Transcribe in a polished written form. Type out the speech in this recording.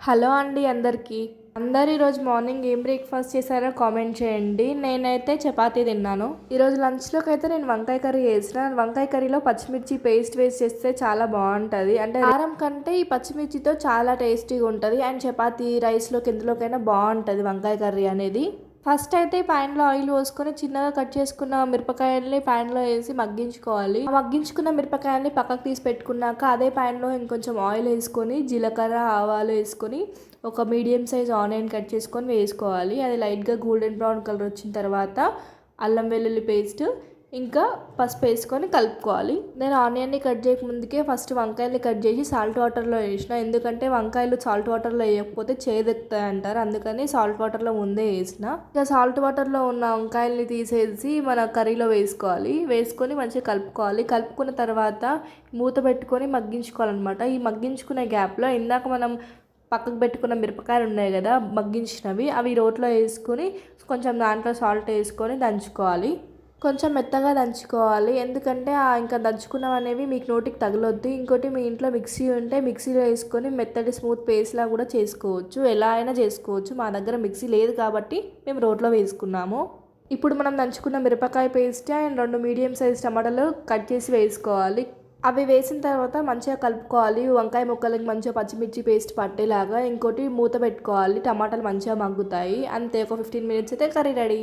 Hello అండి అందరికీ. అందరూ ఈరోజు మార్నింగ్ ఏం బ్రేక్‌ఫాస్ట్ చేశారో కామెంట్ చేయండి. నేనైతే చపాతీ తిన్నాను. ఈరోజు లంచ్‌లోకి అయితే నేను వంకాయ కర్రీ చేసిన. వంకాయ కర్రీలో పచ్చిమిర్చి పేస్ట్ వేసి చేస్తే చాలా బాగుంటుంది. అంటే కారం కంటే ఈ పచ్చిమిర్చితో చాలా టేస్టీగా ఉంటుంది. అండ్ చపాతీ రైస్లోకి ఎందులోకైనా బాగుంటుంది వంకాయ కర్రీ అనేది. ఫస్ట్ అయితే ప్యాన్లో ఆయిల్ పోసుకొని చిన్నగా కట్ చేసుకున్న మిరపకాయల్ని ప్యాన్లో వేసి మగ్గించుకోవాలి. ఆ మగ్గించుకున్న మిరపకాయల్ని పక్కకు తీసి పెట్టుకున్నాక అదే ప్యాన్లో ఇంకొంచెం ఆయిల్ వేసుకొని జీలకర్ర ఆవాలు వేసుకొని ఒక మీడియం సైజ్ ఆనియన్ కట్ చేసుకొని వేసుకోవాలి. అది లైట్గా గోల్డెన్ బ్రౌన్ కలర్ వచ్చిన తర్వాత అల్లం వెల్లుల్లి పేస్ట్ ఇంకా పసుపు వేసుకొని కలుపుకోవాలి. నేను ఆనియన్ని కట్ చేయకముందుకే ఫస్ట్ వంకాయల్ని కట్ చేసి సాల్ట్ వాటర్లో వేసిన. ఎందుకంటే వంకాయలు సాల్ట్ వాటర్లో వేయకపోతే చేదెక్కుతాయి అంటారు. అందుకని సాల్ట్ వాటర్లో ముందే వేసిన. ఇంకా సాల్ట్ వాటర్లో ఉన్న వంకాయల్ని తీసేసి మన కర్రీలో వేసుకోవాలి. వేసుకొని మంచిగా కలుపుకోవాలి. కలుపుకున్న తర్వాత మూత పెట్టుకొని మగ్గించుకోవాలన్నమాట. ఈ మగ్గించుకునే గ్యాప్లో ఇందాక మనం పక్కకు పెట్టుకున్న మిరపకాయలు ఉన్నాయి కదా మగ్గించినవి, అవి రోట్లో వేసుకొని కొంచెం దాంట్లో సాల్ట్ వేసుకొని దంచుకోవాలి. కొంచెం మెత్తగా దంచుకోవాలి. ఎందుకంటే ఇంకా దంచుకున్నవి అనేవి మీకు నోటికి తగలొద్దు. ఇంకోటి మీ ఇంట్లో మిక్సీ ఉంటే మిక్సీలో వేసుకొని మెత్తటి స్మూత్ పేస్ట్లా కూడా చేసుకోవచ్చు. ఎలా అయినా చేసుకోవచ్చు. మా దగ్గర మిక్సీ లేదు కాబట్టి మేము రోట్లో వేసుకున్నాము. ఇప్పుడు మనం దంచుకున్న మిరపకాయ పేస్ట్ అండ్ 2 మీడియం సైజ్ టమాటాలు కట్ చేసి వేసుకోవాలి. అవి వేసిన తర్వాత మంచిగా కలుపుకోవాలి. వంకాయ ముక్కలకి మంచిగా పచ్చిమిర్చి పేస్ట్ పట్టేలాగా. ఇంకోటి మూత పెట్టుకోవాలి. టమాటాలు మంచిగా మగ్గుతాయి. అంతే, ఒక 15 మినిట్స్ అయితే కర్రీ రెడీ.